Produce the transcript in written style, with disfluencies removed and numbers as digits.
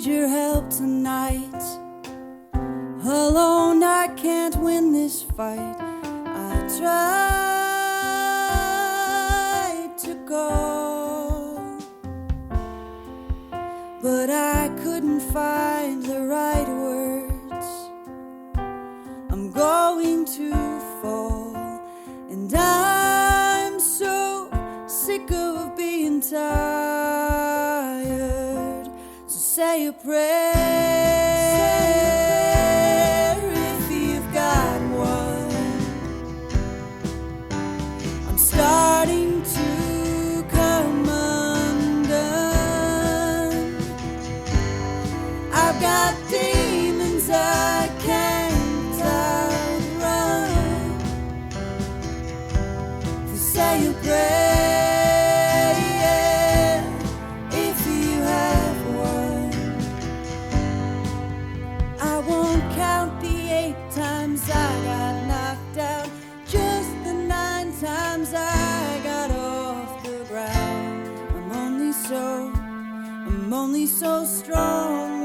need your help tonight. Alone I can't win this fight. I tried to go, but I couldn't find the right words. I'm going to fall, and I'm so sick of being tired. So say a prayer if you've got one. I'm starting to come undone. I've got demons I can't outrun. So say a prayer if you have one. I won't count the 8 times I got knocked out, just the 9 times I got off the ground. I'm only so strong